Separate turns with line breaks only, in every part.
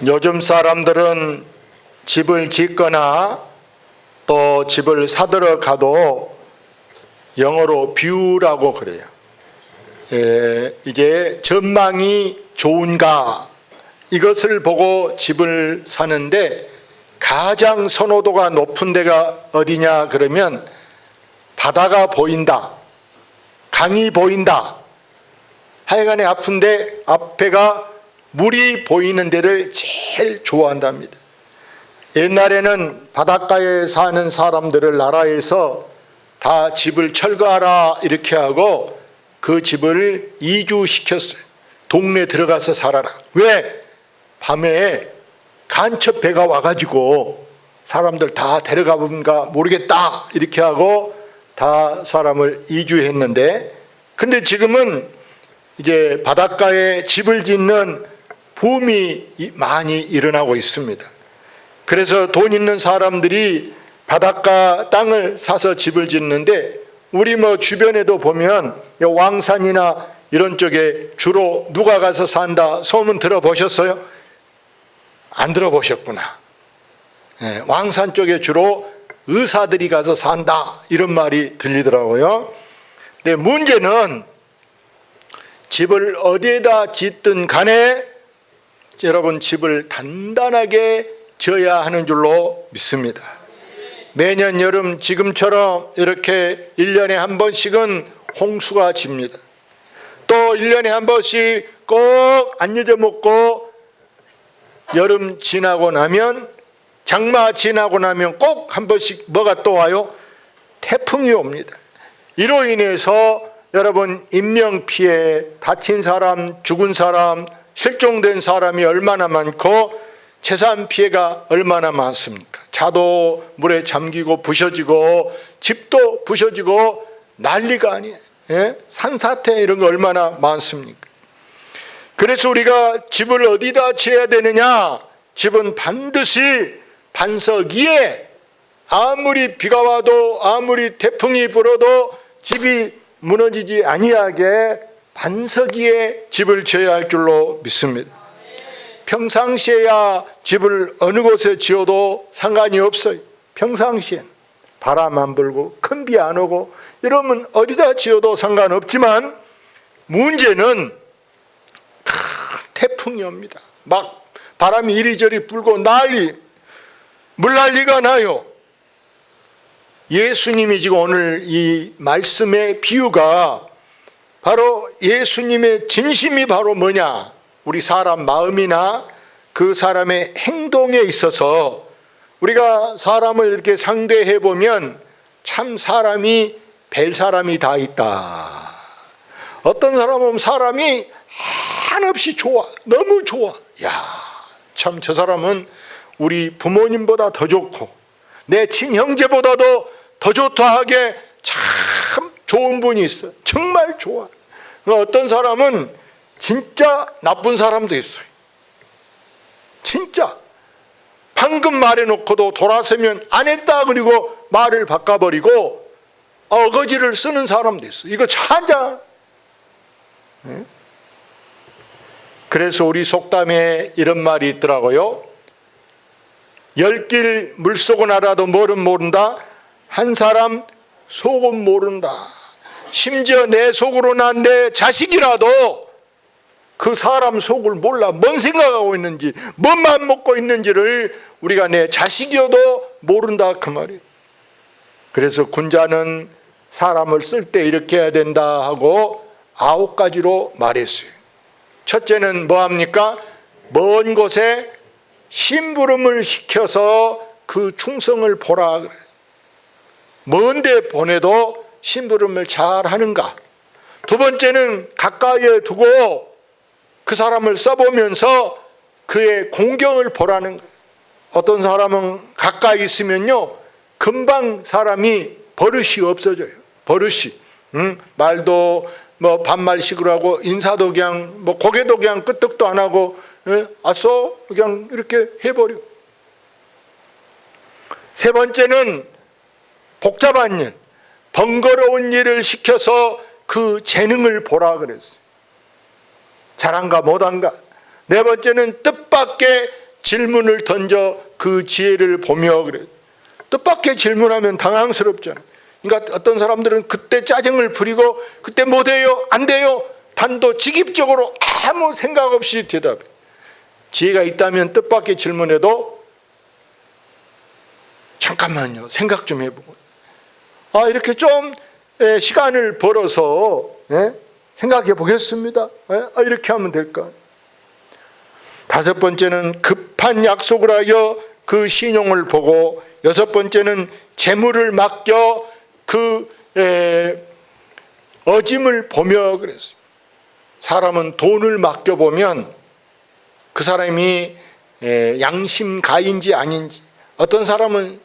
요즘 사람들은 집을 짓거나 또 집을 사들어 가도 영어로 뷰라고 그래요. 이제 전망이 좋은가 이것을 보고 집을 사는데 가장 선호도가 높은 데가 어디냐 그러면 바다가 보인다, 강이 보인다, 하여간에 아픈데 앞에가 물이 보이는 데를 제일 좋아한답니다. 옛날에는 바닷가에 사는 사람들을 나라에서 다 집을 철거하라 이렇게 하고 그 집을 이주시켰어요. 동네 들어가서 살아라. 왜? 밤에 간첩 배가 와가지고 사람들 다 데려가 본가 모르겠다 이렇게 하고 다 사람을 이주했는데, 근데 지금은 이제 바닷가에 집을 짓는 붐이 많이 일어나고 있습니다. 그래서 돈 있는 사람들이 바닷가 땅을 사서 집을 짓는데, 우리 주변에도 보면 왕산이나 이런 쪽에 주로 누가 가서 산다 소문 들어보셨어요? 안 들어보셨구나. 왕산 쪽에 주로 의사들이 가서 산다 이런 말이 들리더라고요. 근데 문제는 집을 어디에다 짓든 간에 여러분 집을 단단하게 지어야 하는 줄로 믿습니다. 매년 여름 지금처럼 이렇게 1년에 한 번씩은 홍수가 집니다. 또 1년에 한 번씩 꼭 안 잊어먹고 여름 지나고 나면, 장마 지나고 나면 꼭 한 번씩 뭐가 또 와요? 태풍이 옵니다. 이로 인해서 여러분 인명피해, 다친 사람, 죽은 사람, 실종된 사람이 얼마나 많고 재산 피해가 얼마나 많습니까? 차도 물에 잠기고 부셔지고 집도 부셔지고 난리가 아니에요. 산사태 이런 거 얼마나 많습니까? 그래서 우리가 집을 어디다 지어야 되느냐? 집은 반드시 반석 위에, 아무리 비가 와도 아무리 태풍이 불어도 집이 무너지지 아니하게 반석 위에 집을 지어야 할 줄로 믿습니다. 평상시에야 집을 어느 곳에 지어도 상관이 없어요. 평상시엔 바람 안 불고 큰 비 안 오고 이러면 어디다 지어도 상관없지만, 문제는 태풍이 옵니다. 막 바람이 이리저리 불고 물난리가 나요. 예수님이 지금 오늘 이 말씀의 비유가 바로 예수님의 진심이 바로 뭐냐? 우리 사람 마음이나 그 사람의 행동에 있어서 우리가 사람을 이렇게 상대해 보면 참 사람이 별 사람이 다 있다. 어떤 사람은 사람이 한없이 좋아, 너무 좋아. 야, 참 저 사람은 우리 부모님보다 더 좋고 내 친형제보다도 더 좋다 하게 참 좋은 분이 있어. 정말 좋아. 어떤 사람은 진짜 나쁜 사람도 있어요. 진짜 방금 말해놓고도 돌아서면 안 했다 그리고 말을 바꿔버리고 어거지를 쓰는 사람도 있어요. 이거 찾아. 그래서 우리 속담에 이런 말이 있더라고요. 10길 물속은 알아도 뭐는 모른다. 한 사람 속은 모른다. 심지어 내 속으로 난 내 자식이라도 그 사람 속을 몰라. 뭔 생각하고 있는지, 뭔 마음 먹고 있는지를 우리가 내 자식이어도 모른다 그 말이에요. 그래서 군자는 사람을 쓸 때 이렇게 해야 된다 하고 9가지로 말했어요. 첫째는 뭐합니까? 먼 곳에 심부름을 시켜서 그 충성을 보라 그래요. 먼데 보내도 심부름을 잘 하는가. 두 번째는 가까이에 두고 그 사람을 써보면서 그의 공경을 보라는 거예요. 어떤 사람은 가까이 있으면요 금방 사람이 버릇이 없어져요. 버릇이 말도 반말식으로 하고 인사도 그냥 고개도 그냥 끄떡도 안 하고 아싸 그냥 이렇게 해버려. 세 번째는 복잡한 일, 번거로운 일을 시켜서 그 재능을 보라 그랬어요. 잘한가 못한가. 네 번째는 뜻밖의 질문을 던져 그 지혜를 보며 그래. 뜻밖의 질문하면 당황스럽잖아. 그러니까 어떤 사람들은 그때 짜증을 부리고 그때 뭐 돼요? 안 돼요? 단도직입적으로 아무 생각 없이 대답해. 지혜가 있다면 뜻밖의 질문에도 잠깐만요, 생각 좀 해보고, 이렇게 좀 시간을 벌어서 생각해 보겠습니다. 이렇게 하면 될까? 다섯 번째는 급한 약속을 하여 그 신용을 보고, 여섯 번째는 재물을 맡겨 그 어짐을 보며 그랬어요. 사람은 돈을 맡겨보면 그 사람이 양심가인지 아닌지, 어떤 사람은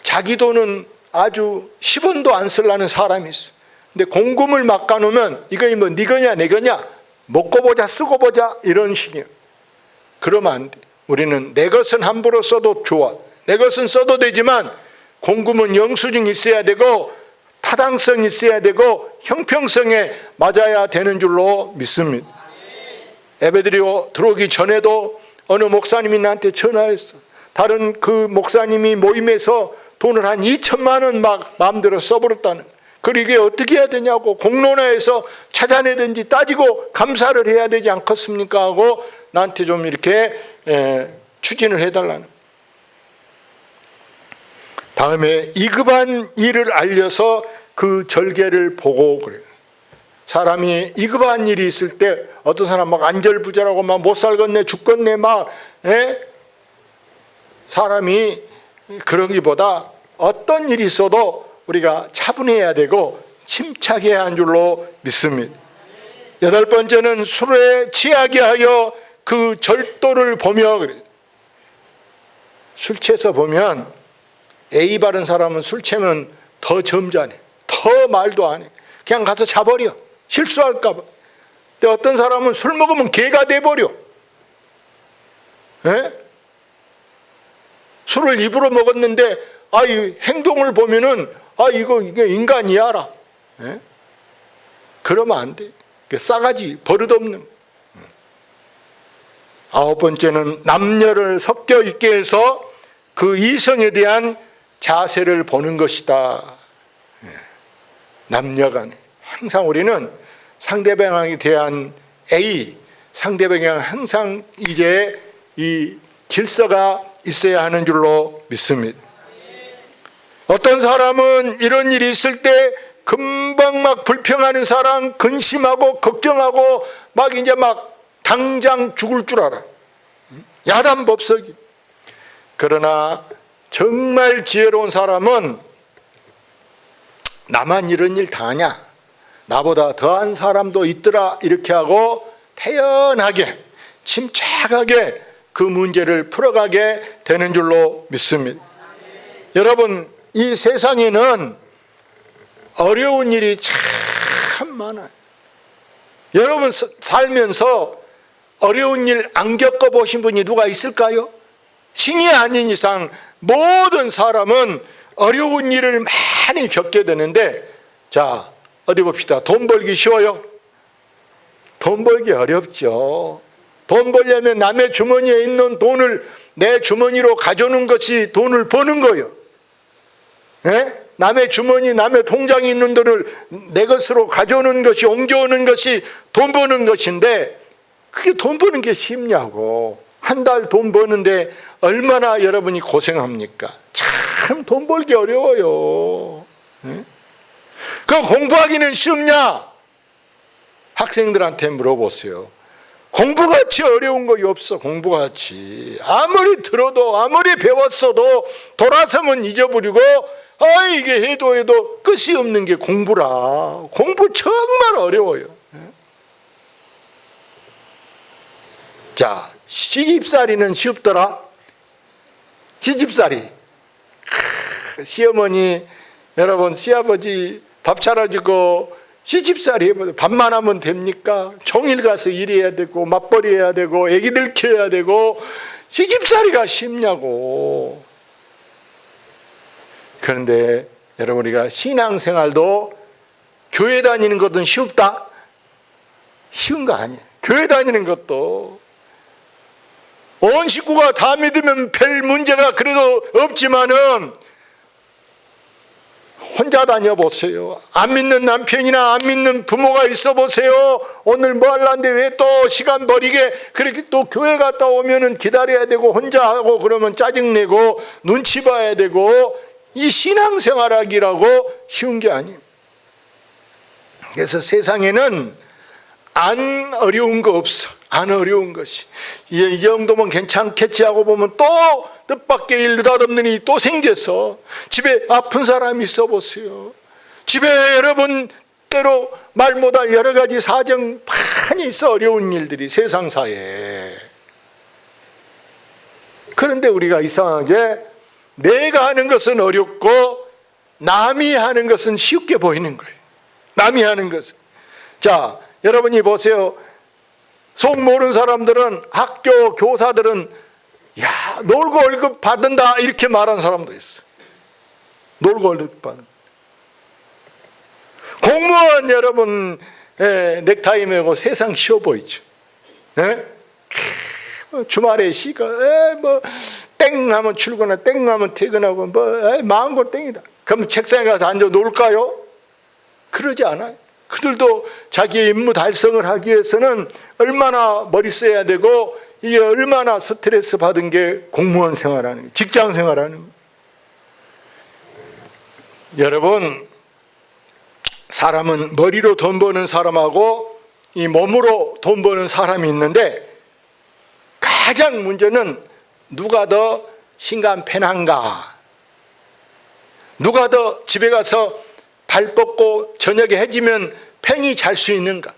자기 돈은 아주 10원도 안 쓰려는 사람이 있어. 근데 공금을 맡겨놓으면 이거 뭐 네 거냐 내 거냐, 먹고 보자 쓰고 보자 이런 식이에요. 그러면 안 돼. 우리는 내 것은 함부로 써도 좋아, 내 것은 써도 되지만 공금은 영수증이 있어야 되고 타당성이 있어야 되고 형평성에 맞아야 되는 줄로 믿습니다. 예배드리고 들어오기 전에도 어느 목사님이 나한테 전화했어. 다른 그 목사님이 모임에서 돈을 한 2천만 원 막 마음대로 써버렸다는. 그리고 이게 어떻게 해야 되냐고, 공론화해서 찾아내든지 따지고 감사를 해야 되지 않겠습니까 하고 나한테 좀 이렇게 추진을 해달라는. 다음에 이급한 일을 알려서 그 절개를 보고 그래요. 사람이 이급한 일이 있을 때 어떤 사람 막 안절부절하고 막 못 살겠네 죽겠네 막 사람이 그러기보다 어떤 일이 있어도 우리가 차분해야 되고 침착해야 한 줄로 믿습니다. 여덟 번째는 술에 취하게 하여 그 절도를 보며 그래요. 술 취해서 보면 A 바른 사람은 술 취하면 더 점잖해, 더 말도 안 해. 그냥 가서 자버려, 실수할까 봐. 근데 어떤 사람은 술 먹으면 개가 돼버려. 술을 입으로 먹었는데 이 행동을 보면은 이게 인간이야라. 그러면 안 돼. 싸가지 버릇없는. 아홉 번째는 남녀를 섞여 있게 해서 그 이성에 대한 자세를 보는 것이다. 남녀간에 항상 우리는 상대방에 대한 상대방에 항상 이제 이 질서가 있어야 하는 줄로 믿습니다. 어떤 사람은 이런 일이 있을 때 금방 막 불평하는 사람, 근심하고 걱정하고 막 이제 막 당장 죽을 줄 알아. 야단법석이. 그러나 정말 지혜로운 사람은 나만 이런 일 당하냐, 나보다 더한 사람도 있더라, 이렇게 하고 태연하게 침착하게 그 문제를 풀어가게 되는 줄로 믿습니다. 여러분, 이 세상에는 어려운 일이 참 많아요. 여러분 살면서 어려운 일 안 겪어보신 분이 누가 있을까요? 신이 아닌 이상 모든 사람은 어려운 일을 많이 겪게 되는데, 자, 어디 봅시다. 돈 벌기 쉬워요? 돈 벌기 어렵죠. 돈 벌려면 남의 주머니에 있는 돈을 내 주머니로 가져오는 것이 돈을 버는 거예요. 남의 주머니, 남의 통장에 있는 돈을 내 것으로 가져오는 것이, 옮겨오는 것이 돈 버는 것인데, 그게 돈 버는 게 쉽냐고. 한 달 돈 버는데 얼마나 여러분이 고생합니까? 참 돈 벌기 어려워요. 그 공부하기는 쉽냐? 학생들한테 물어보세요. 공부같이 어려운 거 없어. 공부같이 아무리 들어도 아무리 배웠어도 돌아서면 잊어버리고 이게 해도 끝이 없는 게 공부라. 공부 정말 어려워요. 자, 시집살이는 쉽더라. 시집살이. 시어머니, 여러분, 시아버지 밥 차려주고 시집살이 해보세요. 밥만 하면 됩니까? 종일 가서 일해야 되고 맞벌이 해야 되고 애기들 키워야 되고 시집살이가 쉽냐고. 그런데 여러분, 우리가 신앙생활도 교회 다니는 것은 쉽다? 쉬운 거 아니에요. 교회 다니는 것도 온 식구가 다 믿으면 별 문제가 그래도 없지만은 혼자 다녀보세요. 안 믿는 남편이나 안 믿는 부모가 있어 보세요. 오늘 뭐 하려는데 왜 또 시간 버리게, 그렇게 또 교회 갔다 오면은 기다려야 되고 혼자 하고 그러면 짜증내고 눈치 봐야 되고, 이 신앙생활하기라고 쉬운 게 아니에요. 그래서 세상에는 안 어려운 거 없어. 안 어려운 것이. 이 정도면 괜찮겠지 하고 보면 또 뜻밖의 일 느닷없는 또 생겨서, 집에 아픈 사람이 있어 보세요. 집에 여러분 때로 말 못할 여러 가지 사정 많이 있어. 어려운 일들이 세상사에. 그런데 우리가 이상하게 내가 하는 것은 어렵고 남이 하는 것은 쉽게 보이는 거예요. 남이 하는 것은. 자, 여러분이 보세요. 속 모르는 사람들은, 학교 교사들은 야, 놀고 월급 받는다 이렇게 말하는 사람도 있어. 놀고 월급 받는. 공무원 여러분 넥타이 매고 세상 쉬워 보이죠. 주말에 쉬고 땡 하면 출근하고 땡 하면 퇴근하고 마음껏 땡이다. 그럼 책상에 가서 앉아 놀까요? 그러지 않아요. 그들도 자기의 임무 달성을 하기 위해서는 얼마나 머리 써야 되고, 이게 얼마나 스트레스 받은 게 공무원 생활하는 거예요. 직장 생활하는 거예요. 여러분, 사람은 머리로 돈 버는 사람하고 이 몸으로 돈 버는 사람이 있는데, 가장 문제는 누가 더 신간편한가, 누가 더 집에 가서 발 뻗고 저녁에 해지면 편히 잘 수 있는가.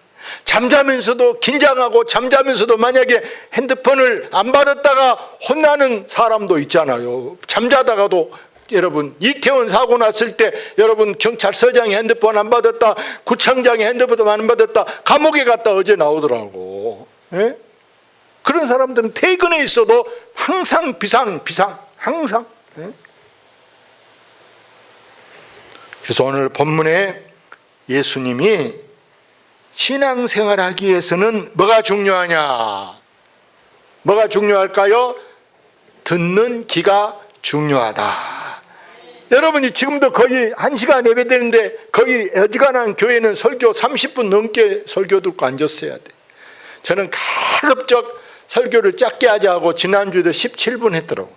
잠자면서도 긴장하고 잠자면서도 만약에 핸드폰을 안 받았다가 혼나는 사람도 있잖아요. 잠자다가도. 여러분, 이태원 사고 났을 때 여러분, 경찰서장이 핸드폰 안 받았다, 구청장이 핸드폰 안 받았다, 감옥에 갔다 어제 나오더라고. 예? 그런 사람들은 퇴근해 있어도 항상 비상 항상. 예? 그래서 오늘 본문에 예수님이 신앙생활 하기 위해서는 뭐가 중요하냐? 뭐가 중요할까요? 듣는 귀가 중요하다. 여러분이 지금도 거의 1시간 예배드리는데 거의 어지간한 교회는 설교 30분 넘게 설교 듣고 앉았어야 돼. 저는 가급적 설교를 짧게 하자고 지난주에도 17분 했더라고.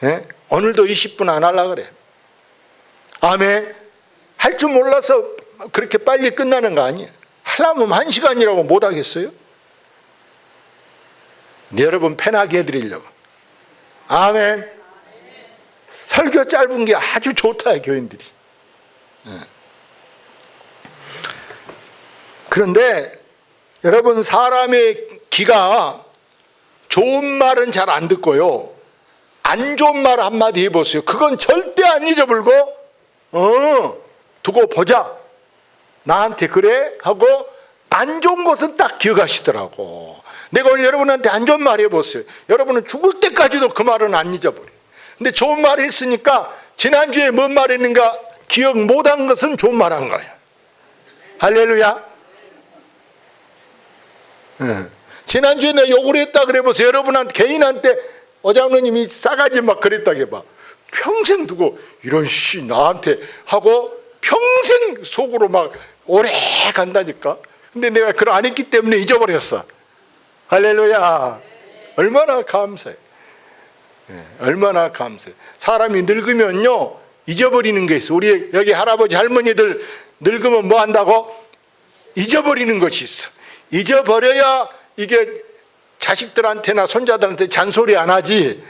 예? 오늘도 20분 안 하려고 그래. 아멘. 할 줄 몰라서 그렇게 빨리 끝나는 거 아니에요. 하려면 1시간이라고 못 하겠어요? 네, 여러분 편하게 해드리려고. 아멘. 설교 짧은 게 아주 좋다, 교인들이. 그런데 여러분, 사람의 귀가 좋은 말은 잘 안 듣고요, 안 좋은 말 한마디 해보세요. 그건 절대 안 잊어버리고 두고 보자, 나한테 그래 하고 안 좋은 것은 딱 기억하시더라고. 내가 오늘 여러분한테 안 좋은 말 해보세요. 여러분은 죽을 때까지도 그 말은 안 잊어버려. 근데 좋은 말 했으니까 지난주에 뭔 말 했는가 기억 못한 것은 좋은 말 한 거야. 할렐루야. 지난주에 내가 욕을 했다 그래 보세요. 여러분한테, 개인한테 어장로님이 싸가지 막 그랬다 해봐. 평생 두고 이런 씨 나한테 하고 평생 속으로 막 오래 간다니까. 근데 내가 그걸 안 했기 때문에 잊어버렸어. 할렐루야. 얼마나 감사해. 얼마나 감사해. 사람이 늙으면요 잊어버리는 게 있어. 우리 여기 할아버지 할머니들 늙으면 뭐 한다고? 잊어버리는 것이 있어. 잊어버려야 이게 자식들한테나 손자들한테 잔소리 안 하지.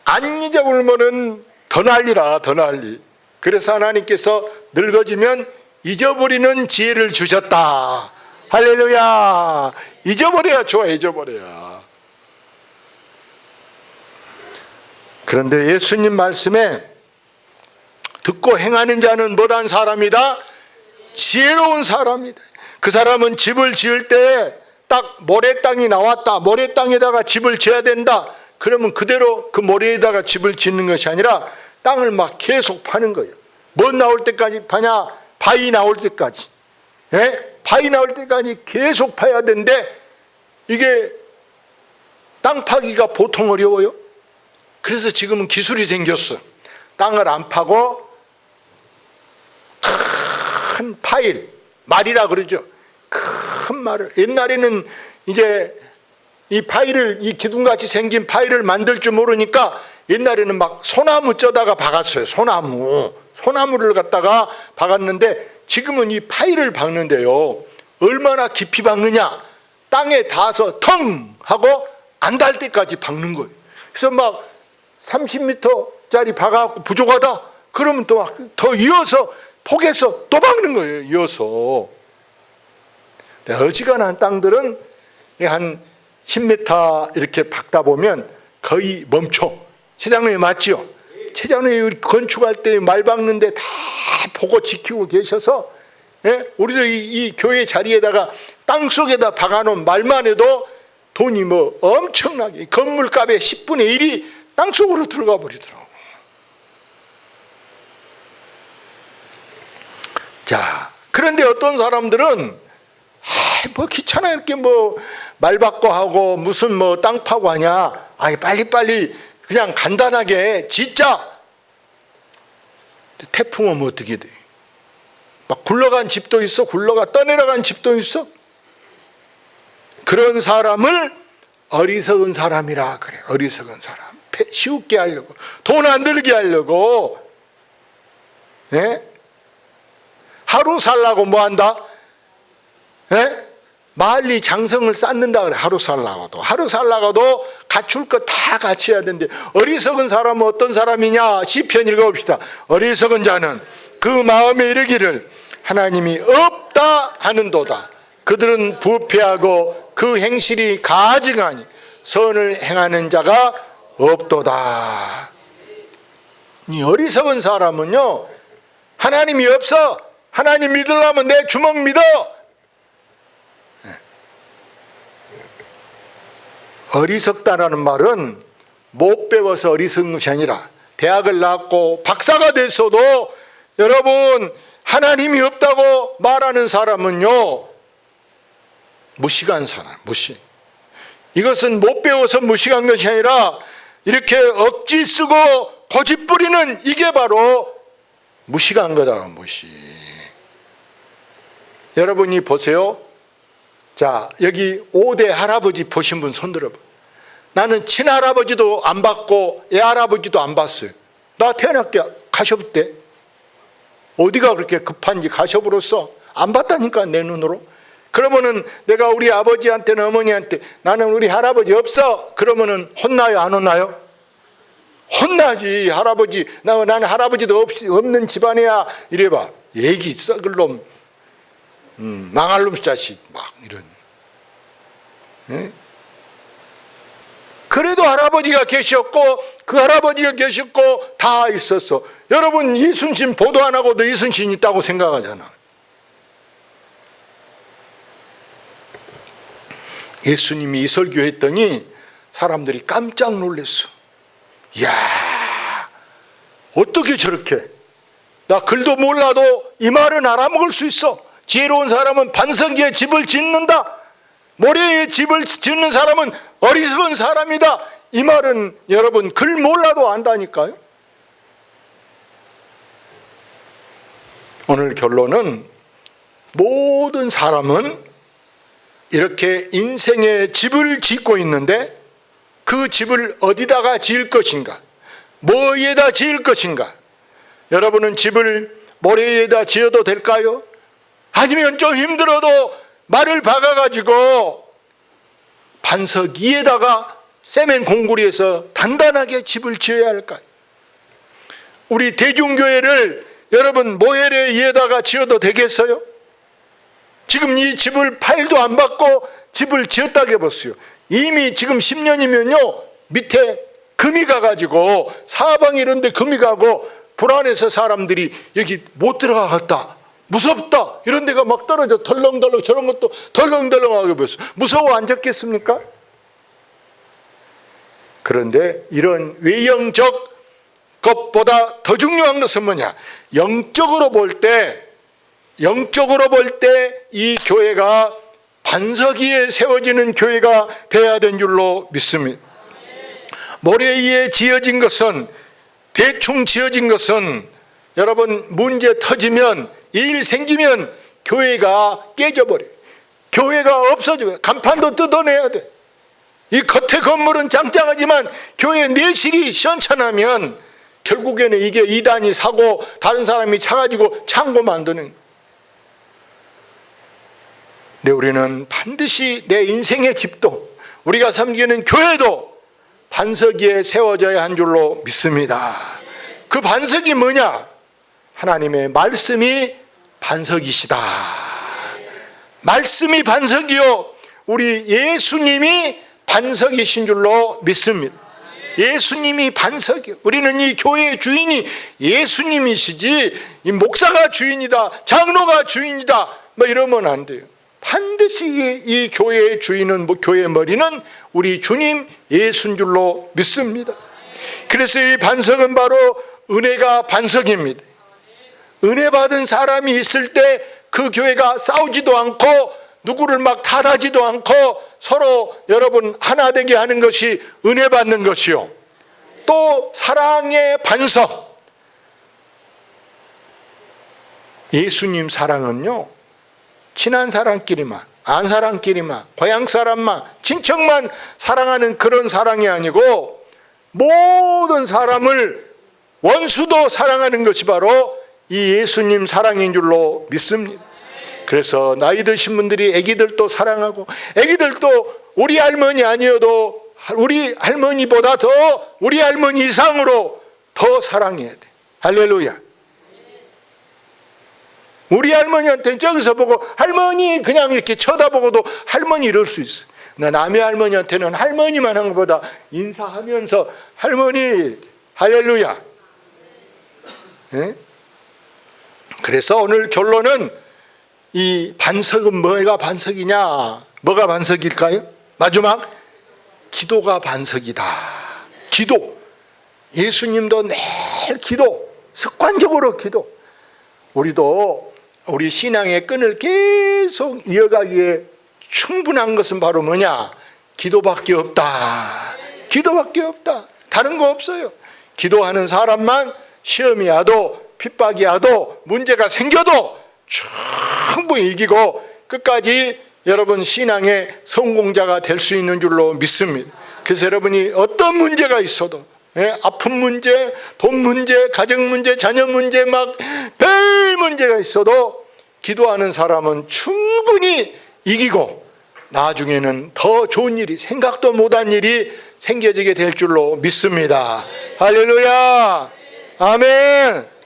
안 잊어버리면은 더 난리라, 더 난리. 그래서 하나님께서 늙어지면 잊어버리는 지혜를 주셨다. 할렐루야. 잊어버려야 좋아, 잊어버려야. 그런데 예수님 말씀에 듣고 행하는 자는 뭐단 사람이다? 지혜로운 사람이다. 그 사람은 집을 지을 때 딱 모래 땅이 나왔다, 모래 땅에다가 집을 지어야 된다, 그러면 그대로 그 모래에다가 집을 짓는 것이 아니라 땅을 막 계속 파는 거예요. 뭐 나올 때까지 파냐? 바위 나올 때까지. 바위 나올 때까지 계속 파야 되는데, 이게 땅 파기가 보통 어려워요. 그래서 지금은 기술이 생겼어. 땅을 안 파고 큰 파일, 말이라 그러죠. 큰 말을. 옛날에는 이제 이 파일을, 이 기둥같이 생긴 파일을 만들 줄 모르니까 옛날에는 막 소나무 쪄다가 박았어요. 소나무를 갖다가 박았는데 지금은 이 파일을 박는데요, 얼마나 깊이 박느냐, 땅에 닿아서 텅 하고 안 닿을 때까지 박는 거예요. 그래서 막 30m짜리 박아갖고 부족하다 그러면 또 막 더 이어서 폭에서 또 박는 거예요. 이어서. 어지간한 땅들은 한 10m 이렇게 박다 보면 거의 멈춰. 최장로님 맞지요? 최장로님 건축할 때 말 박는데 다 보고 지키고 계셔서, 예? 우리도 이 교회 자리에다가 땅 속에다 박아놓은 말만 해도 돈이 뭐 엄청나게, 건물값의 10분의 1이 땅 속으로 들어가 버리더라고. 자, 그런데 어떤 사람들은 뭐 귀찮아 이렇게 뭐 말 바꿔 하고 무슨 뭐 땅 파고 하냐, 빨리빨리 그냥 간단하게 짓자. 태풍 오면 어떻게 돼? 막 굴러간 집도 있어, 떠내려간 집도 있어. 그런 사람을 어리석은 사람이라 그래. 어리석은 사람. 쉽게 하려고, 돈 안 들게 하려고, 예? 하루 살라고 뭐 한다? 예? 말리 장성을 쌓는다 그래. 하루 살라고도 갖출 거 다 같이 해야 되는데, 어리석은 사람은 어떤 사람이냐? 시편 읽어봅시다. 어리석은 자는 그 마음에 이르기를 하나님이 없다 하는도다. 그들은 부패하고 그 행실이 가증하니 선을 행하는 자가 없도다. 이 어리석은 사람은요, 하나님이 없어. 하나님 믿으려면 내 주먹 믿어. 어리석다라는 말은 못 배워서 어리석은 것이 아니라, 대학을 나왔고 박사가 됐어도 여러분 하나님이 없다고 말하는 사람은요, 무식한 사람, 무식. 이것은 못 배워서 무식한 것이 아니라 이렇게 억지 쓰고 고집 부리는, 이게 바로 무식한 거다. 무식. 여러분이 보세요. 자, 여기 5대 할아버지 보신 분 손 들어봐. 나는 친할아버지도 안 봤고 애할아버지도 안 봤어요. 나 태어났게 가셔볼 때 어디가 그렇게 급한지 가셔보로써 안 봤다니까, 내 눈으로. 그러면은 내가 우리 아버지한테는, 어머니한테 나는 우리 할아버지 없어 그러면은 혼나요, 안 혼나요? 혼나지. 할아버지, 나는 할아버지도 없는 집안이야 이래봐. 얘기 썩을 놈, 망할 놈 자식, 막 이런. 예? 그래도 할아버지가 계셨고 그 할아버지가 계셨고 다 있었어. 여러분, 이순신 보도 안 하고도 이순신 있다고 생각하잖아. 예수님이 이설교 했더니 사람들이 깜짝 놀랐어. 이야, 어떻게 저렇게, 나 글도 몰라도 이 말은 알아먹을 수 있어. 지혜로운 사람은 반석 위에 집을 짓는다. 모래에 집을 짓는 사람은 어리석은 사람이다. 이 말은 여러분 글 몰라도 안다니까요. 오늘 결론은, 모든 사람은 이렇게 인생의 집을 짓고 있는데 그 집을 어디다가 지을 것인가, 뭐에다 지을 것인가. 여러분은 집을 모래에다 지어도 될까요? 아니면 좀 힘들어도 말을 박아가지고 반석 위에다가 세멘 공구리에서 단단하게 집을 지어야 할까요? 우리 대중교회를 여러분 모래에 위에다가 지어도 되겠어요? 지금 이 집을 파일도 안 받고 집을 지었다고 해보세요. 이미 지금 10년이면요 밑에 금이 가가지고, 사방에 이런 데 금이 가고 불안해서 사람들이 여기 못 들어가겠다, 무섭다, 이런 데가 막 떨어져 덜렁덜렁, 저런 것도 덜렁덜렁하게 보였어. 무서워 앉았겠습니까? 그런데 이런 외형적 것보다 더 중요한 것은 뭐냐? 영적으로 볼 때 이 교회가 반석 위에 세워지는 교회가 되어야 된 줄로 믿습니다. 모래 위에 지어진 것은, 대충 지어진 것은 여러분 문제 터지면, 일 생기면 교회가 깨져버려요. 교회가 없어져요. 간판도 뜯어내야 돼. 이 겉에 건물은 짱짱하지만 교회 내실이 시원찮으면 결국에는 이게 이단이 사고 다른 사람이 사가지고 창고 만드는. 근데 우리는 반드시 내 인생의 집도, 우리가 섬기는 교회도 반석 위에 세워져야 한 줄로 믿습니다. 그 반석이 뭐냐? 하나님의 말씀이 반석이시다. 말씀이 반석이요, 우리 예수님이 반석이신 줄로 믿습니다. 예수님이 반석이요. 우리는 이 교회의 주인이 예수님이시지 이 목사가 주인이다, 장로가 주인이다 뭐 이러면 안 돼요. 반드시 이 교회의 주인은, 교회의 머리는 우리 주님 예수인 줄로 믿습니다. 그래서 이 반석은 바로 은혜가 반석입니다. 은혜 받은 사람이 있을 때 그 교회가 싸우지도 않고 누구를 막 탓하지도 않고 서로 여러분 하나 되게 하는 것이 은혜 받는 것이요. 또 사랑의 반석. 예수님 사랑은요, 친한 사람끼리만, 안 사람끼리만, 고향 사람만, 친척만 사랑하는 그런 사랑이 아니고 모든 사람을, 원수도 사랑하는 것이 바로 이 예수님 사랑인 줄로 믿습니다. 그래서 나이 드신 분들이 아기들도 사랑하고, 아기들도 우리 할머니 아니어도 우리 할머니보다 더, 우리 할머니 이상으로 더 사랑해야 돼. 할렐루야. 우리 할머니한테는 저기서 보고 할머니 그냥 이렇게 쳐다보고도 할머니 이럴 수 있어. 남의 할머니한테는 할머니만 한 것보다 인사하면서 할머니, 할렐루야. 네? 그래서 오늘 결론은, 이 반석은 뭐가 반석이냐? 뭐가 반석일까요? 마지막, 기도가 반석이다. 기도. 예수님도 매일 기도, 습관적으로 기도. 우리도 우리 신앙의 끈을 계속 이어가기에 충분한 것은 바로 뭐냐? 기도밖에 없다. 기도밖에 없다. 다른 거 없어요. 기도하는 사람만 시험이 와도 핍박이 와도 문제가 생겨도 충분히 이기고 끝까지 여러분 신앙의 성공자가 될 수 있는 줄로 믿습니다. 그래서 여러분이 어떤 문제가 있어도, 아픈 문제, 돈 문제, 가정 문제, 자녀 문제, 막 별 문제가 있어도 기도하는 사람은 충분히 이기고 나중에는 더 좋은 일이, 생각도 못한 일이 생겨지게 될 줄로 믿습니다. 할렐루야. 아멘.